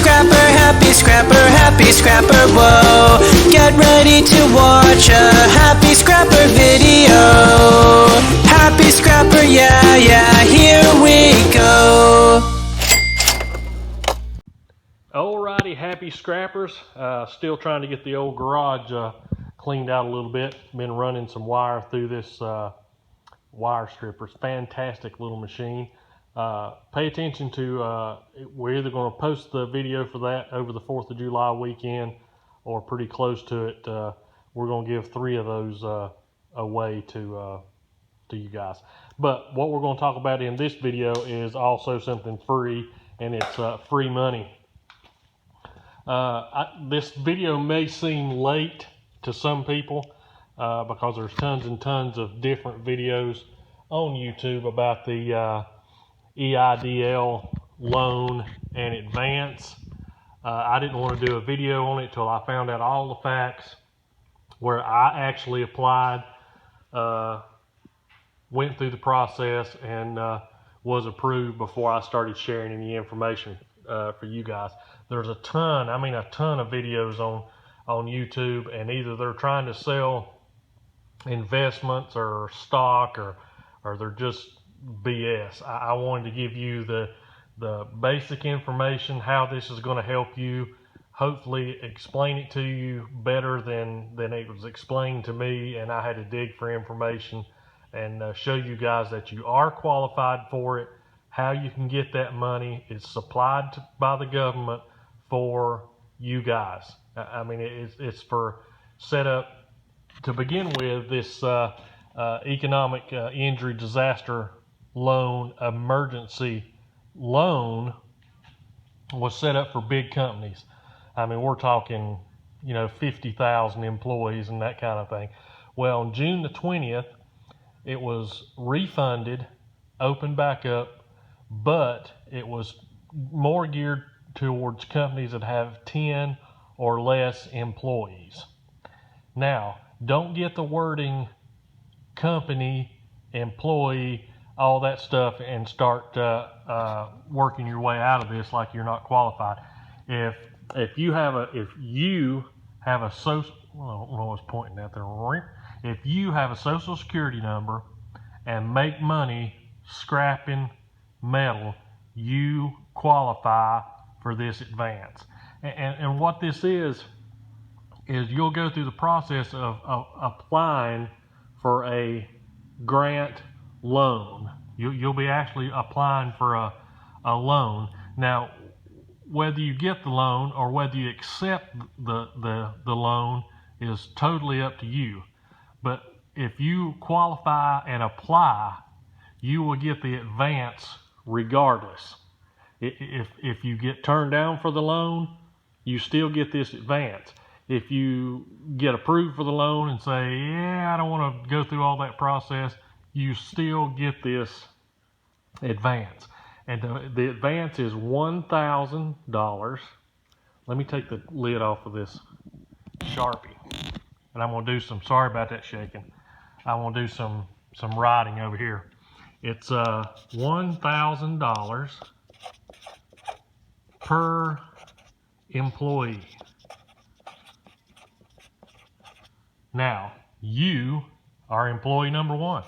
happy scrapper, whoa. Get ready to watch a happy scrapper video. Happy scrapper, yeah, here we go. Alrighty, happy scrappers. Still trying to get the old garage cleaned out a little bit. Been running some wire through this wire strippers. Fantastic little machine. Pay attention to, we're either going to post the video for that over the 4th of July weekend or pretty close to it. We're going to give 3 of those away to you guys. But what we're going to talk about in this video is also something free, and it's free money. This video may seem late to some people because there's tons and tons of different videos on YouTube about the EIDL loan and advance. I didn't want to do a video on it till I found out all the facts, where I actually applied, went through the process, and was approved before I started sharing any information for you guys. There's a ton of videos on YouTube, and either they're trying to sell investments or stock, or they're just BS. I wanted to give you the basic information, how this is going to help you, hopefully explain it to you better than it was explained to me, and I had to dig for information and show you guys that you are qualified for it, how you can get that money. It's supplied by the government for you guys. I mean, it's for set up to begin with. This economic injury disaster loan, emergency loan, was set up for big companies. I mean, we're talking, 50,000 employees and that kind of thing. Well, on June the 20th, it was refunded, opened back up, but it was more geared towards companies that have 10 or less employees. Now, don't get the wording company, employee, all that stuff and start working your way out of this like you're not qualified. If you have a social, well, I don't know what's pointing out there. If you have a social security number and make money scrapping metal, you qualify for this advance. And what this is you'll go through the process of applying for a grant loan. You'll be actually applying for a loan. Now, whether you get the loan or whether you accept the loan is totally up to you. But if you qualify and apply, you will get the advance regardless. If you get turned down for the loan, you still get this advance. If you get approved for the loan and say, yeah, I don't want to go through all that process, you still get this advance. And the advance is $1,000. Let me take the lid off of this Sharpie. And I'm going to do sorry about that shaking. I want to do some writing over here. It's $1,000 per employee. Now, you are employee number 1.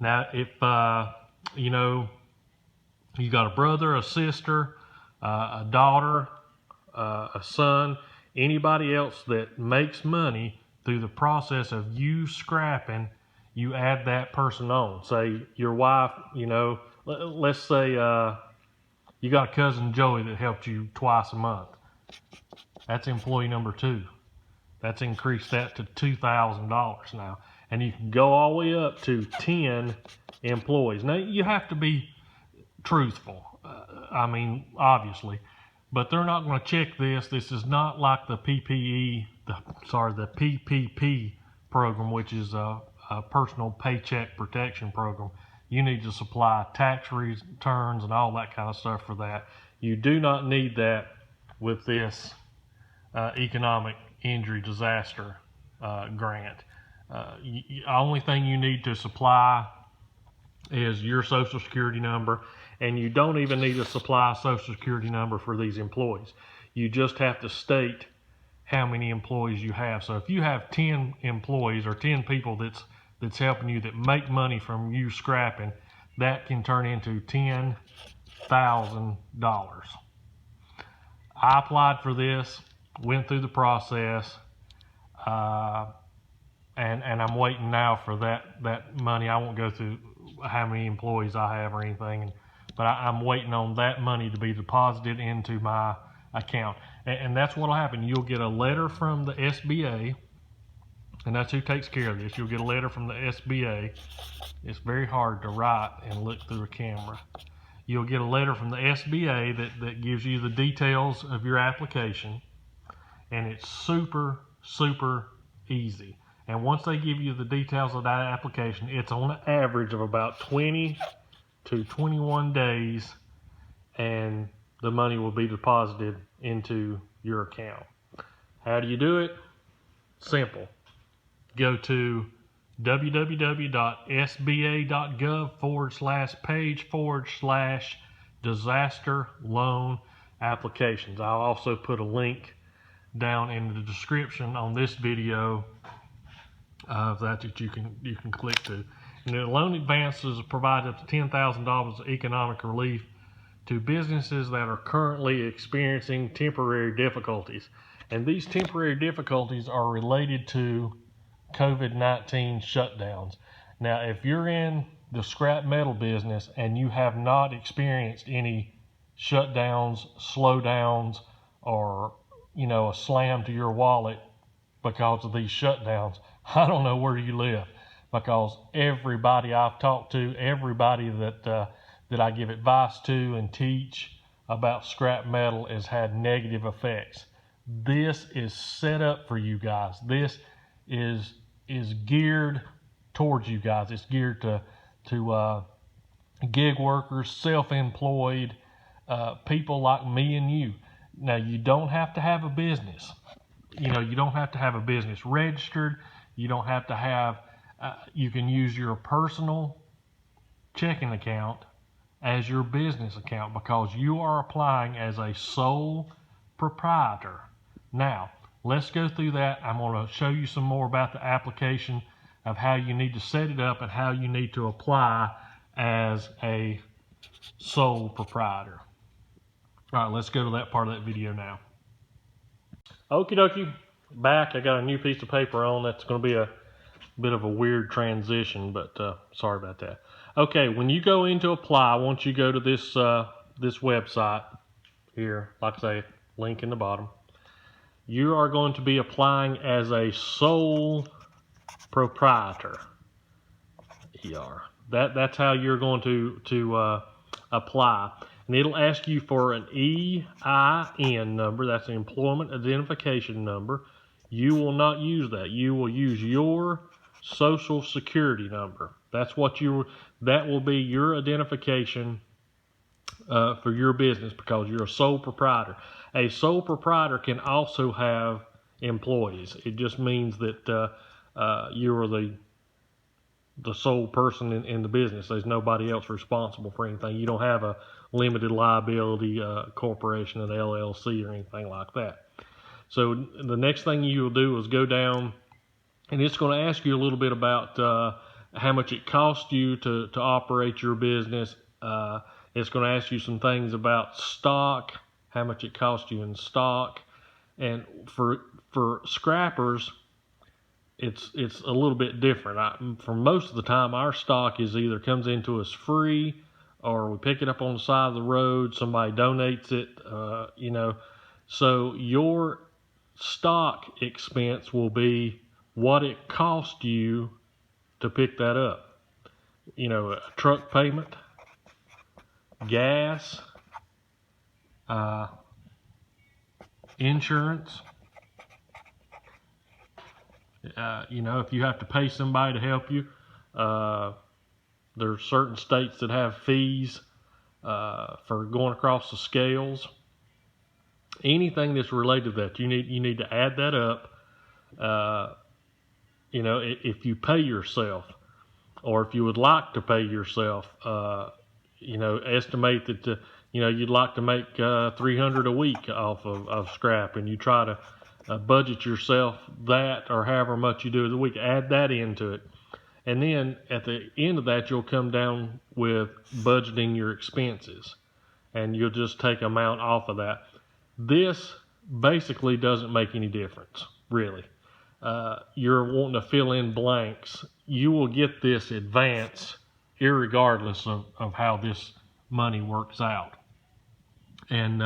Now, if you got a brother, a sister, a daughter, a son, anybody else that makes money through the process of you scrapping, you add that person on. Say your wife, let's say you got a cousin Joey that helped you twice a month. That's employee number 2. That's increased that to $2,000 now. And you can go all the way up to 10 employees. Now, you have to be truthful. Obviously. But they're not going to check this. This is not like the PPP program, which is a personal paycheck protection program. You need to supply tax returns and all that kind of stuff for that. You do not need that with this economic injury disaster grant. Only thing you need to supply is your social security number, And you don't even need to supply a social security number for these employees. You just have to state how many employees you have. So if you have 10 employees or 10 people that's helping you that make money from you scrapping, that can turn into $10,000. I applied for this, went through the process, and I'm waiting now for that money. I won't go through how many employees I have or anything, but I'm waiting on that money to be deposited into my account. And that's what'll happen. You'll get a letter from the SBA, and that's who takes care of this. You'll get a letter from the SBA. It's very hard to write and look through a camera. You'll get a letter from the SBA that gives you the details of your application, and it's super, super easy. And once they give you the details of that application, it's on an average of about 20 to 21 days, and the money will be deposited into your account. How do you do it? Simple. Go to www.sba.gov/page/disaster loan applications. I'll also put a link down in the description on this video of that you can click to. And the loan advances provide up to $10,000 of economic relief to businesses that are currently experiencing temporary difficulties. And these temporary difficulties are related to COVID-19 shutdowns. Now, if you're in the scrap metal business and you have not experienced any shutdowns, slowdowns, or a slam to your wallet because of these shutdowns, I don't know where you live, because everybody I've talked to, everybody that I give advice to and teach about scrap metal has had negative effects. This is set up for you guys. This is geared towards you guys. It's geared to gig workers, self-employed, people like me and you. Now, you don't have to have a business. You don't have to have a business registered. You don't have to have, you can use your personal checking account as your business account, because you are applying as a sole proprietor. Now, let's go through that. I'm going to show you some more about the application of how you need to set it up and how you need to apply as a sole proprietor. All right, let's go to that part of that video now. Okie dokie, back. I got a new piece of paper on. That's going to be a bit of a weird transition, but sorry about that. Okay, when you go into apply, once you go to this website here, like I say, link in the bottom, you are going to be applying as a sole proprietor. That's how you're going to apply. And it'll ask you for an EIN number. That's an employment identification number. You will not use that. You will use your social security number. That will be your identification for your business, because you're a sole proprietor. A sole proprietor can also have employees. It just means that you are the sole person in the business. There's nobody else responsible for anything. You don't have a limited liability corporation, an LLC, or anything like that. So the next thing you'll do is go down, and it's going to ask you a little bit about how much it costs you to operate your business. It's going to ask you some things about stock, how much it costs you in stock. And for scrappers, it's a little bit different. For most of the time, our stock is either comes into us free, or we pick it up on the side of the road, somebody donates it, So your stock expense will be what it cost you to pick that up. A truck payment, gas, insurance. If you have to pay somebody to help you, there's certain states that have fees for going across the scales. Anything that's related to that, you need to add that up. If you pay yourself, or if you would like to pay yourself, estimate that you'd like to make 300 a week off of scrap, and you try to budget yourself that, or however much you do a week, add that into it. And then at the end of that, you'll come down with budgeting your expenses, and you'll just take amount off of that. This basically doesn't make any difference, really. You're wanting to fill in blanks. You will get this advance irregardless of how this money works out. And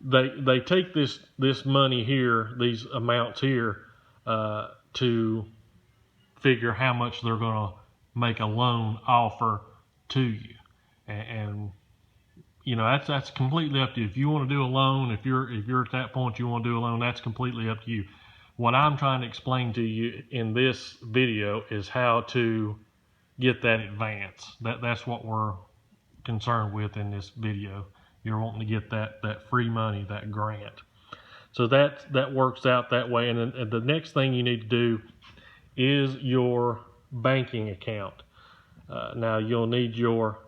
they take this money here, these amounts here, to figure how much they're going to make a loan offer to you. And that's completely up to you. If you want to do a loan, if you're at that point you want to do a loan, that's completely up to you. What I'm trying to explain to you in this video is how to get that advance. That's what we're concerned with in this video. You're wanting to get that free money, that grant. So that works out that way. And then the next thing you need to do is your banking account. Now you'll need your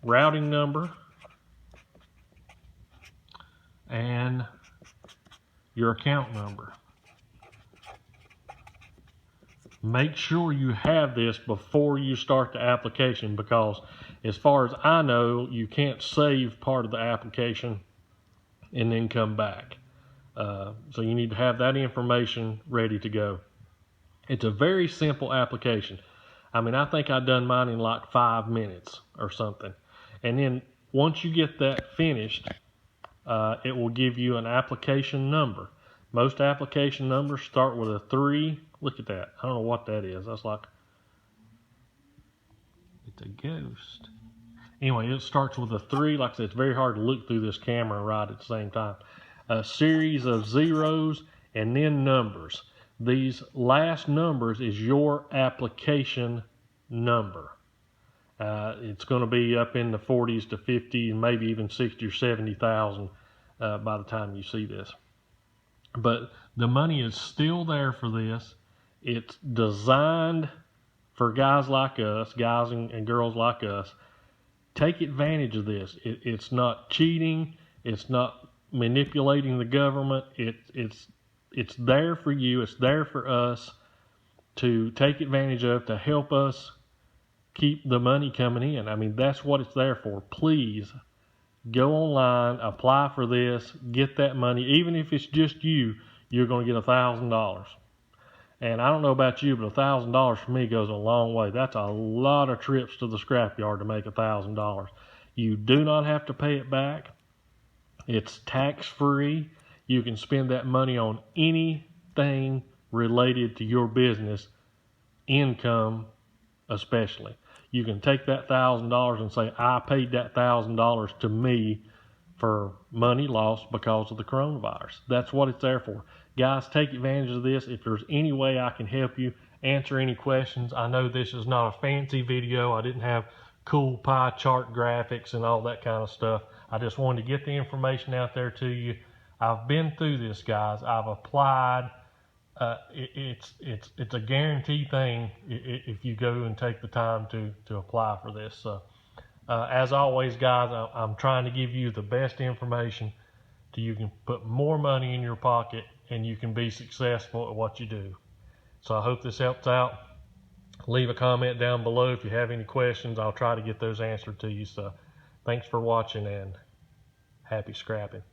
routing number and your account number. Make sure you have this before you start the application, because as far as I know, you can't save part of the application and then come back. So you need to have that information ready to go. It's a very simple application. I mean, I think I've done mine in like 5 minutes or something. And then once you get that finished, it will give you an application number. Most application numbers start with a 3. Look at that. I don't know what that is. That's like, it's a ghost. Anyway, it starts with a 3. Like I said, it's very hard to look through this camera right at the same time. A series of zeros and then numbers. These last numbers is your application number. It's going to be up in the 40s to 50 and maybe even 60 or 70,000 by the time you see this. But the money is still there for this. It's designed for guys like us, guys and girls like us. Take advantage of this. It's not cheating. It's not manipulating the government. It's there for you. It's there for us to take advantage of, to help us keep the money coming in. I mean, that's what it's there for. Please go online, apply for this, get that money. Even if it's just you, you're going to get $1,000. And I don't know about you, but $1,000 for me goes a long way. That's a lot of trips to the scrapyard to make $1,000. You do not have to pay it back. It's tax-free. You can spend that money on anything related to your business, income especially. You can take that $1,000 and say, I paid that $1,000 to me for money lost because of the coronavirus. That's what it's there for. Guys, take advantage of this. If there's any way I can help you, answer any questions. I know this is not a fancy video. I didn't have cool pie chart graphics and all that kind of stuff. I just wanted to get the information out there to you. I've been through this, guys. I've applied. It's a guaranteed thing if you go and take the time to apply for this. So, as always, guys, I'm trying to give you the best information so you can put more money in your pocket and you can be successful at what you do. So I hope this helps out. Leave a comment down below if you have any questions. I'll try to get those answered to you. So thanks for watching and happy scrapping.